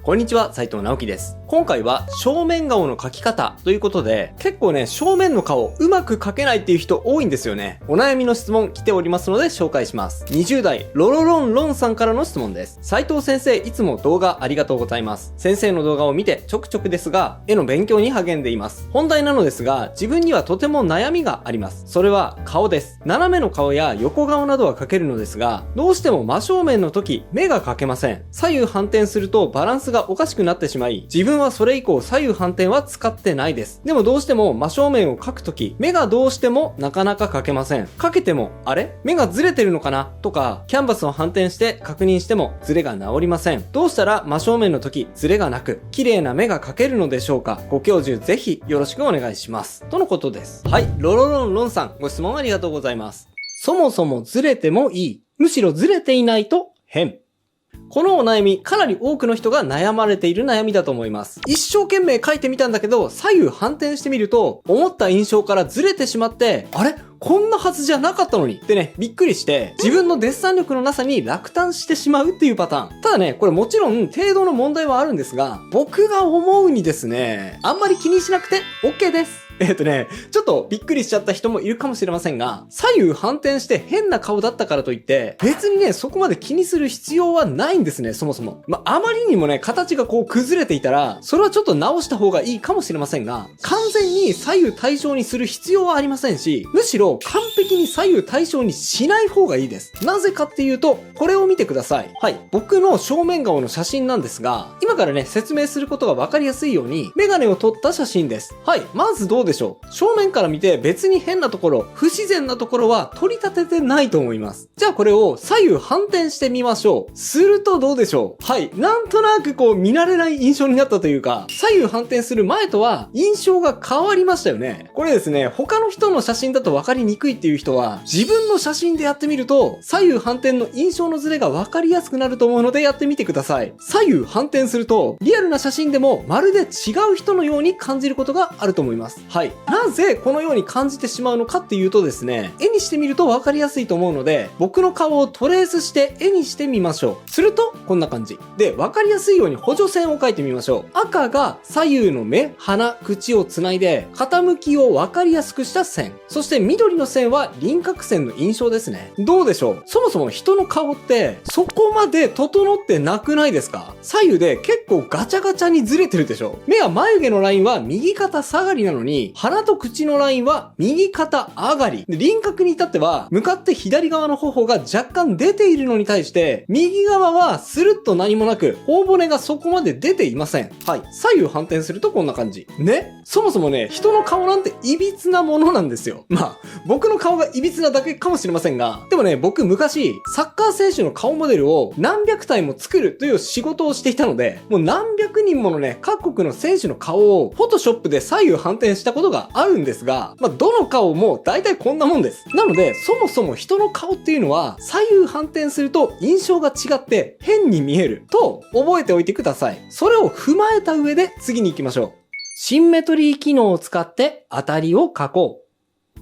こんにちは、斉藤直樹です。今回は正面顔の描き方ということで、結構ね、正面の顔うまく描けないっていう人多いんですよね。お悩みの質問来ておりますので紹介します。20代ロロロンロンさんからの質問です。斉藤先生、いつも動画ありがとうございます。先生の動画を見てちょくちょくですが、絵の勉強に励んでいます。本題なのですが、自分にはとても悩みがあります。それは顔です。斜めの顔や横顔などは描けるのですが、どうしても真正面の時、目が描けません。左右反転するとバランスがおかしくなってしまい、自分はそれ以降左右反転は使ってないです。でもどうしても真正面を描くとき、目がどうしてもなかなか描けません。描けても、あれ目がずれてるのかなとか、キャンバスを反転して確認してもズレが治りません。どうしたら真正面の時、ズレがなく、綺麗な目が描けるのでしょうか？ご教授ぜひよろしくお願いします。とのことです。はい、ロロロンロンさん、ご質問ありがとうございます。そもそもずれてもいい。むしろずれていないと変。このお悩み、かなり多くの人が悩まれている悩みだと思います。一生懸命書いてみたんだけど、左右反転してみると、思った印象からずれてしまって、あれ？こんなはずじゃなかったのにってね、びっくりして、自分のデッサン力のなさに落胆してしまうっていうパターン。ただね、これもちろん程度の問題はあるんですが、僕が思うにですね、あんまり気にしなくて OK です。ちょっとびっくりしちゃった人もいるかもしれませんが、左右反転して変な顔だったからといって、別にね、そこまで気にする必要はないんですね、そもそも。あまりにもね、形がこう崩れていたら、それはちょっと直した方がいいかもしれませんが、完全に左右対称にする必要はありませんし、むしろ完璧に左右対称にしない方がいいです。なぜかっていうと、これを見てください。はい、僕の正面顔の写真なんですが、今からね、説明することがわかりやすいように、メガネを取った写真です。はい、まずどうでしょう？正面から見て別に変なところ、不自然なところは取り立ててないと思います。じゃあこれを左右反転してみましょう。するとどうでしょう？はい、なんとなくこう見慣れない印象になったというか、左右反転する前とは印象が変わりましたよね。これですね、他の人の写真だと分かりにくいっていう人は、自分の写真でやってみると、左右反転の印象のズレが分かりやすくなると思うのでやってみてください。左右反転すると、リアルな写真でもまるで違う人のように感じることがあると思います。はい。なぜこのように感じてしまうのかっていうとですね、絵にしてみると分かりやすいと思うので、僕の顔をトレースして絵にしてみましょう。すると、こんな感じ。で、分かりやすいように補助線を描いてみましょう。赤が左右の目、鼻、口をつないで、傾きを分かりやすくした線。そして緑の線は輪郭線の印象ですね。どうでしょう？そもそも人の顔って、そこまで整ってなくないですか？左右で結構ガチャガチャにずれてるでしょ？目や眉毛のラインは右肩下がりなのに、鼻と口のラインは右肩上がり。で、輪郭に至っては、向かって左側の頬が若干出ているのに対して、右側はスルッと何もなく、頬骨がそこまで出ていません。はい。左右反転するとこんな感じ。ね？そもそもね、人の顔なんて歪なものなんですよ。僕の顔が歪なだけかもしれませんが、でもね、僕昔、サッカー選手の顔モデルを何百体も作るという仕事をしていたので、もう何百人ものね、各国の選手の顔を、フォトショップで左右反転したことがあるんですが、どの顔も大体こんなもんです。なので、そもそも人の顔っていうのは、左右反転すると印象が違って変に見えると覚えておいてください。それを踏まえた上で次に行きましょう。シンメトリー機能を使って当たりを描こう。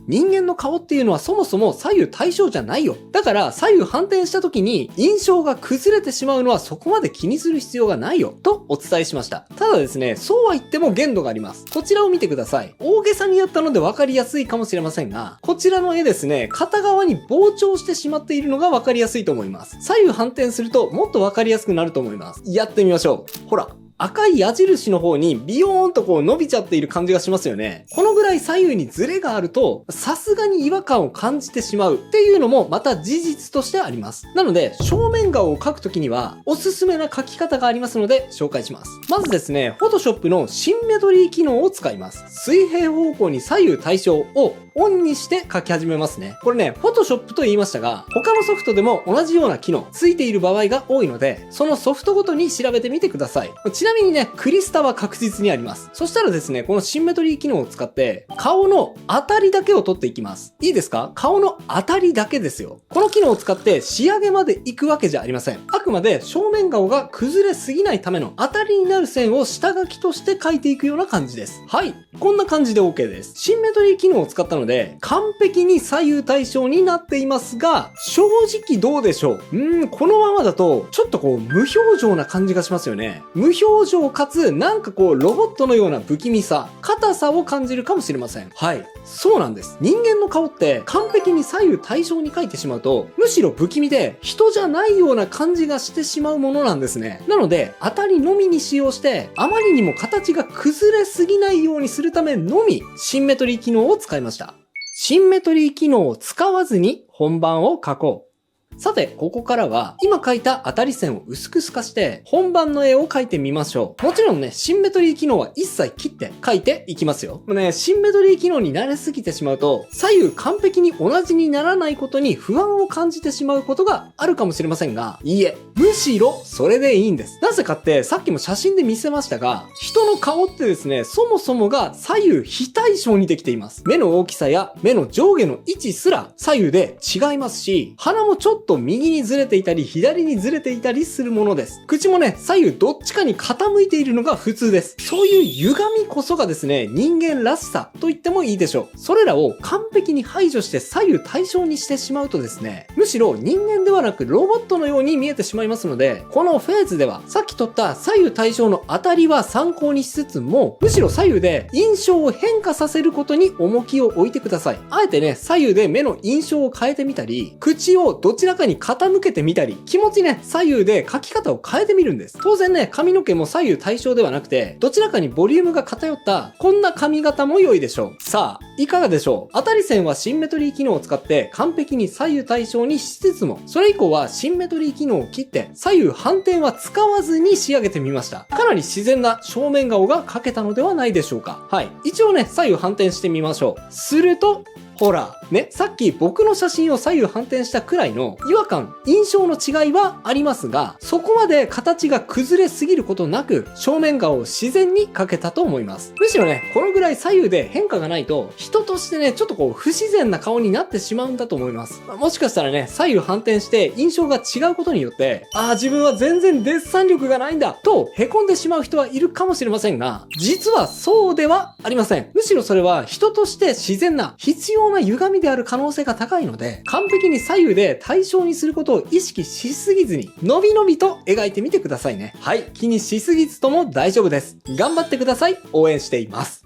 人間の顔っていうのはそもそも左右対称じゃないよ。だから左右反転した時に印象が崩れてしまうのはそこまで気にする必要がないよとお伝えしました。ただですね、そうは言っても限度があります。こちらを見てください。大げさにやったので分かりやすいかもしれませんが、こちらの絵ですね、片側に膨張してしまっているのが分かりやすいと思います。左右反転するともっと分かりやすくなると思います。やってみましょう。ほら。赤い矢印の方にビヨーンとこう伸びちゃっている感じがしますよね。このぐらい左右にズレがあると、さすがに違和感を感じてしまうっていうのもまた事実としてあります。なので、正面顔を描くときには、おすすめな描き方がありますので紹介します。まずですね、Photoshop のシンメトリー機能を使います。水平方向に左右対称をオンにして描き始めますね。これね、Photoshop と言いましたが、他のソフトでも同じような機能ついている場合が多いので、そのソフトごとに調べてみてください。ちなみにね、クリスタは確実にあります。そしたらですね、このシンメトリー機能を使って、顔の当たりだけを取っていきます。いいですか？顔の当たりだけですよ。この機能を使って仕上げまで行くわけじゃありません。あくまで正面顔が崩れすぎないための当たりになる線を下書きとして描いていくような感じです。はい。こんな感じで OK です。シンメトリー機能を使ったので、完璧に左右対称になっていますが、正直どうでしょう？このままだと、ちょっとこう、無表情な感じがしますよね。無表表情かつなんかこうロボットのような不気味さ、硬さを感じるかもしれません。はい。そうなんです。人間の顔って完璧に左右対称に描いてしまうと、むしろ不気味で人じゃないような感じがしてしまうものなんですね。なので、当たりのみに使用して、あまりにも形が崩れすぎないようにするためのみ、シンメトリー機能を使いました。シンメトリー機能を使わずに本番を描こう。さて、ここからは、今描いた当たり線を薄く透かして、本番の絵を描いてみましょう。もちろんね、シンメトリー機能は一切切って描いていきますよ。もうね、シンメトリー機能に慣れすぎてしまうと、左右完璧に同じにならないことに不安を感じてしまうことがあるかもしれませんが、いいえ、むしろそれでいいんです。なぜかって、さっきも写真で見せましたが、人の顔ってですね、そもそもが左右非対称にできています。目の大きさや目の上下の位置すら左右で違いますし、鼻もちょっと右にずれていたり左にずれていたりするものです。口もね、左右どっちかに傾いているのが普通です。そういう歪みこそがですね、人間らしさと言ってもいいでしょう。それらを完璧に排除して左右対称にしてしまうとですね、むしろ人間ではなくロボットのように見えてしまいますので、このフェーズではさっき撮った左右対称の当たりは参考にしつつも、むしろ左右で印象を変化させることに重きを置いてください。あえてね、左右で目の印象を変えてみたり、口をどちらかに傾けてみたり、気持ちね、左右で描き方を変えてみるんです。当然ね、髪の毛も左右対称ではなくて、どちらかにボリュームが偏った、こんな髪型も良いでしょう。さあ、いかがでしょう？当たり線はシンメトリー機能を使って完璧に左右対称にしつつも、それ以降はシンメトリー機能を切って左右反転は使わずに仕上げてみました。かなり自然な正面顔が描けたのではないでしょうか。はい。一応ね、左右反転してみましょう。すると、ほら、ね、さっき僕の写真を左右反転したくらいの違和感、印象の違いはありますが、そこまで形が崩れすぎることなく、正面顔を自然に描けたと思います。むしろね、このぐらい左右で変化がないと、人としてね、ちょっとこう不自然な顔になってしまうんだと思います。もしかしたらね、左右反転して印象が違うことによって、自分は全然デッサン力がないんだ、と凹んでしまう人はいるかもしれませんが、実はそうではありません。むしろそれは人として自然な、必要な歪みである可能性が高いので、完璧に左右で対称にすることを意識しすぎずに、のびのびと描いてみてくださいね。はい、気にしすぎずとも大丈夫です。頑張ってください。応援しています。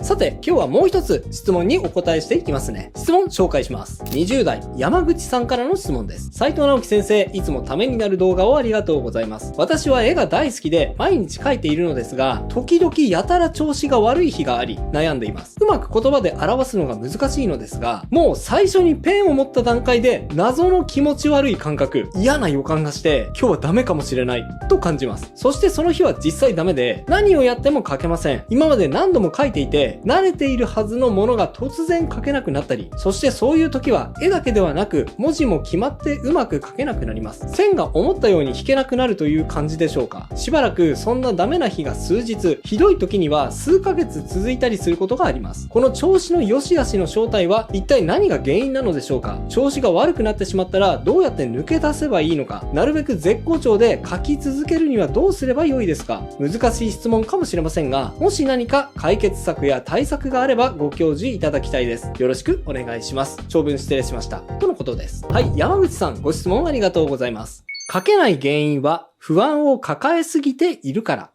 さて、今日はもう一つ質問にお答えしていきますね。質問紹介します。20代、山口さんからの質問です。斉藤直樹先生、いつもためになる動画をありがとうございます。私は絵が大好きで毎日描いているのですが、時々やたら調子が悪い日があり、悩んでいます。うまく言葉で表すのが難しいのですが、もう最初にペンを持った段階で謎の気持ち悪い感覚、嫌な予感がして、今日はダメかもしれない、と感じます。そしてその日は実際ダメで、何をやっても描けません。今まで何度も描いていて、慣れているはずのものが突然書けなくなったり、そしてそういう時は絵だけではなく文字も決まってうまく書けなくなります。線が思ったように引けなくなるという感じでしょうか。しばらくそんなダメな日が数日、ひどい時には数ヶ月続いたりすることがあります。この調子の良し悪しの正体は一体何が原因なのでしょうか。調子が悪くなってしまったらどうやって抜け出せばいいのか。なるべく絶好調で書き続けるにはどうすればよいですか。難しい質問かもしれませんが、もし何か解決策や対策があればご教示いただきたいです。よろしくお願いします。長文失礼しました。とのことです。はい、山口さんご質問ありがとうございます。書けない原因は不安を抱えすぎているから。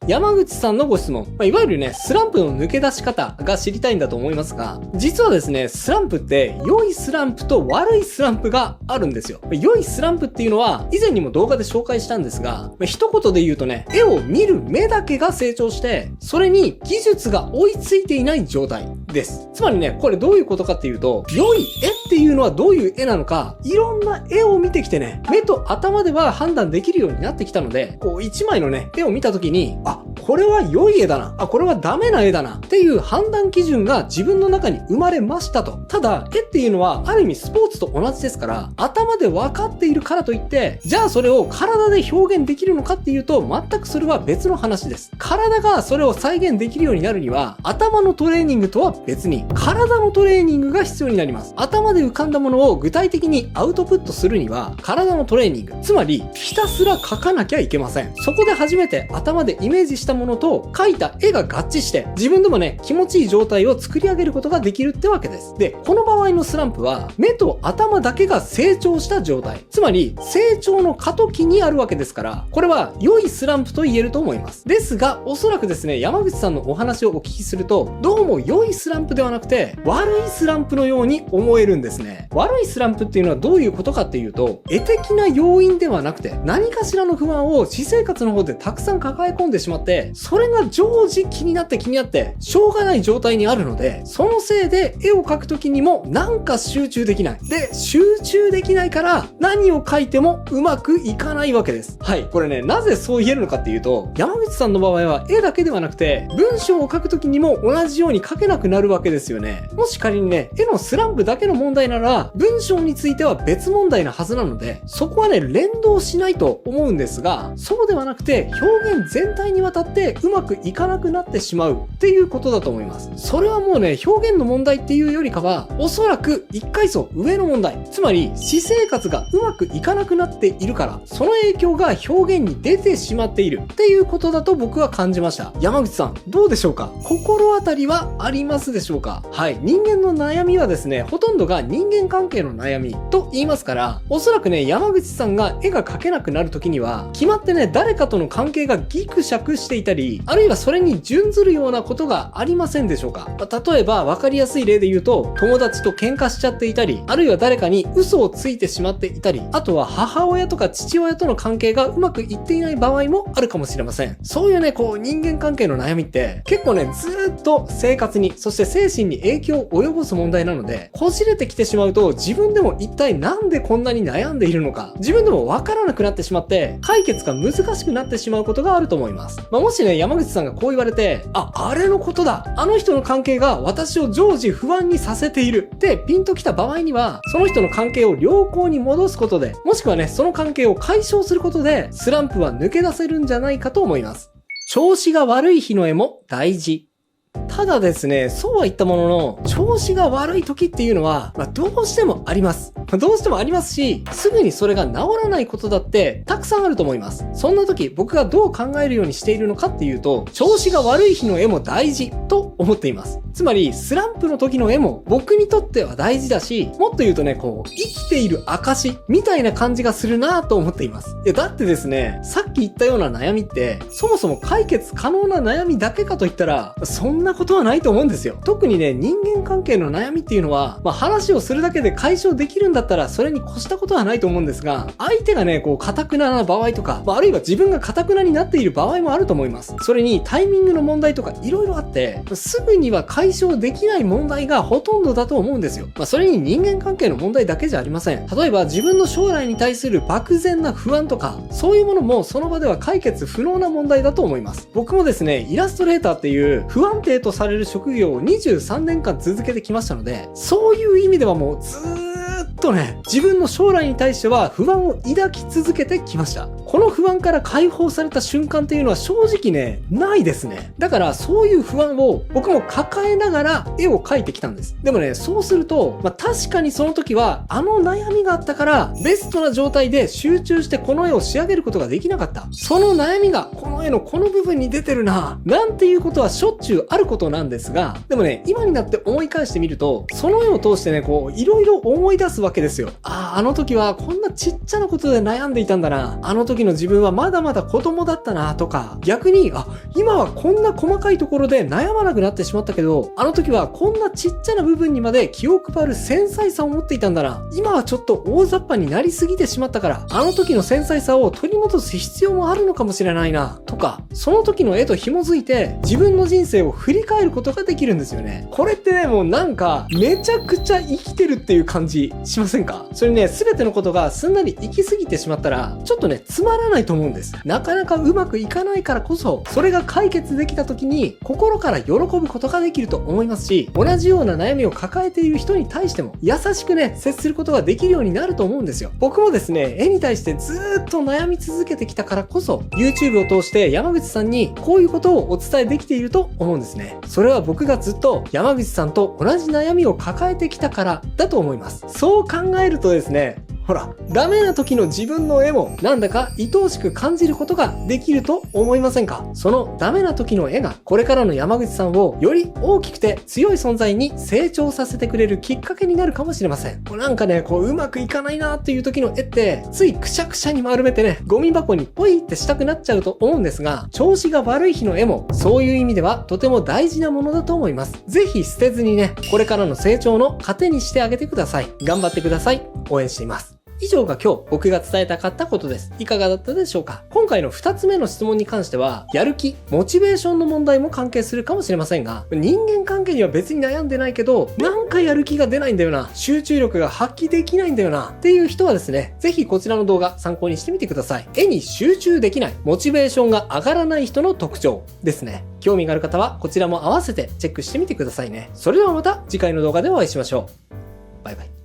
山口さんのご質問。いわゆるね、スランプの抜け出し方が知りたいんだと思いますが、実はですね、スランプって良いスランプと悪いスランプがあるんですよ。良いスランプっていうのは以前にも動画で紹介したんですが、一言で言うとね、絵を見る目だけが成長して、それに技術が追いついていない状態です。つまりね、これどういうことかっていうと、良い絵っていうのはどういう絵なのか、いろんな絵を見てきてね、目と頭では判断できるようになってきたので、こう一枚のね、絵を見たときに、これは良い絵だな。これはダメな絵だな。っていう判断基準が自分の中に生まれましたと。ただ、絵っていうのはある意味スポーツと同じですから、頭で分かっているからといって、じゃあそれを体で表現できるのかっていうと、全くそれは別の話です。体がそれを再現できるようになるには、頭のトレーニングとは別に、体のトレーニングが必要になります。頭で浮かんだものを具体的にアウトプットするには、体のトレーニング、つまり、ひたすら描かなきゃいけません。そこで初めて頭でイメージしたしたものと描いた絵が合致して、自分でもね、気持ちいい状態を作り上げることができるってわけです。で、この場合のスランプは、目と頭だけが成長した状態。つまり、成長の過渡期にあるわけですから、これは良いスランプと言えると思います。ですが、おそらくですね、山口さんのお話をお聞きすると、どうも良いスランプではなくて、悪いスランプのように思えるんですね。悪いスランプっていうのはどういうことかっていうと、絵的な要因ではなくて、何かしらの不安を私生活の方でたくさん抱え込んでしまって、それが常時気になって、しょうがない状態にあるので、そのせいで絵を描くときにもなんか集中できない。で、集中できないから何を描いてもうまくいかないわけです。はい。これね、なぜそう言えるのかっていうと、山口さんの場合は絵だけではなくて、文章を書くときにも同じように書けなくなるわけですよね。もし仮にね、絵のスランプだけの問題なら、文章については別問題なはずなので、そこはね、連動しないと思うんですが、そうではなくて、表現全体にわたってうまくいかなくなってしまうっていうことだと思います。それはもうね、表現の問題っていうよりかは、おそらく一階層上の問題。つまり、私生活がうまくいかなくなっているから、その影響が表現に出てしまっているっていうことだと僕は感じました。山口さん、どうでしょうか？心当たりはありますでしょうか？はい。人間の悩みはですね、ほとんどが人間関係の悩みと言いますから、おそらくね、山口さんが絵が描けなくなる時には、決まってね、誰かとの関係がギクシャクしていたり、あるいはそれに準ずるようなことがありませんでしょうか？例えば、わかりやすい例で言うと、友達と喧嘩しちゃっていたり、あるいは誰かに嘘をついてしまっていたり、あとは母親とか父親との関係がうまくいっていない場合もあるかもしれません。そういうね、人間関係の悩みって、結構ね、ずーっと生活に、そして精神に影響を及ぼす問題なので、こじれてきてしまうと、自分でも一体なんでこんなに悩んでいるのか、自分でもわからなくなってしまって、解決が難しくなってしまうことがあると思います。もしね、山口さんがこう言われて、あれのことだ、あの人の関係が私を常時不安にさせているってピンときた場合には、その人の関係を良好に戻すことで、もしくはね、その関係を解消することで、スランプは抜け出せるんじゃないかと思います。調子が悪い日の絵も大事。ただですね、そうは言ったものの、調子が悪い時っていうのは、どうしてもあります。どうしてもありますし、すぐにそれが治らないことだってたくさんあると思います。そんな時、僕がどう考えるようにしているのかっていうと、調子が悪い日の絵も大事と思っています。つまり、スランプの時の絵も僕にとっては大事だし、もっと言うとね、生きている証みたいな感じがするなぁと思っています。だってですね、さっき言ったような悩みって、そもそも解決可能な悩みだけかといったら、そんなことはないと思うんですよ。特にね、人間関係の悩みっていうのは、話をするだけで解消できるんだったら、それに越したことはないと思うんですが、相手がね、堅くなな場合とか、あるいは自分が堅くなになっている場合もあると思います。それにタイミングの問題とか色々あって、すぐには解消できない問題がほとんどだと思うんですよ。それに人間関係の問題だけじゃありません。例えば自分の将来に対する漠然な不安とか、そういうものもその場では解決不能な問題だと思います。僕もですね、イラストレーターっていう不安定とされる職業を23年間続けてきましたので、そういう意味ではもうずーっとね、自分の将来に対しては不安を抱き続けてきました。この不安から解放された瞬間っていうのは正直ね、ないですね。だからそういう不安を僕も抱えながら絵を描いてきたんです。でもね、そうすると、確かにその時はあの悩みがあったからベストな状態で集中してこの絵を仕上げることができなかった。その悩みがこの絵のこの部分に出てるな、なんていうことはしょっちゅうあることなんですが、でもね、今になって思い返してみると、その絵を通してね、いろいろ思い出すわけですよ。あの時はこんなちっちゃなことで悩んでいたんだな。あの時の自分はまだまだ子供だったなとか、逆に、今はこんな細かいところで悩まなくなってしまったけど、あの時はこんなちっちゃな部分にまで気を配る繊細さを持っていたんだな。今はちょっと大雑把になりすぎてしまったから、あの時の繊細さを取り戻す必要もあるのかもしれないな、とか、その時の絵と紐づいて自分の人生を振り返ることができるんですよね。これってね、もうなんか、めちゃくちゃ生きてるっていう感じしませんか？それね、すべてのことがすんなり行き過ぎてしまったら、ちょっとね、つまらないと思うんです。なかなかうまくいかないからこそ、それが解決できた時に、心から喜ぶことができると思いますし、同じような悩みを抱えている人に対しても、優しくね、接することができるようになると思うんですよ。僕もですね、絵に対してずーっと悩み続けてきたからこそ、YouTube を通して山口さんにこういうことをお伝えできていると思うんですね。それは僕がずっと山口さんと同じ悩みを抱えてきたからだと思います。そう考えるとですね、ほら、ダメな時の自分の絵もなんだか愛おしく感じることができると思いませんか？そのダメな時の絵がこれからの山口さんをより大きくて強い存在に成長させてくれるきっかけになるかもしれません。なんかね、うまくいかないなっていう時の絵ってついくしゃくしゃに丸めてね、ゴミ箱にポイってしたくなっちゃうと思うんですが、調子が悪い日の絵もそういう意味ではとても大事なものだと思います。ぜひ捨てずにね、これからの成長の糧にしてあげてください。頑張ってください。応援しています。以上が今日僕が伝えたかったことです。いかがだったでしょうか？今回の2つ目の質問に関しては、やる気、モチベーションの問題も関係するかもしれませんが、人間関係には別に悩んでないけど、なんかやる気が出ないんだよな、集中力が発揮できないんだよなっていう人はですね、ぜひこちらの動画参考にしてみてください。絵に集中できない、モチベーションが上がらない人の特徴ですね。興味がある方はこちらも合わせてチェックしてみてくださいね。それではまた次回の動画でお会いしましょう。バイバイ。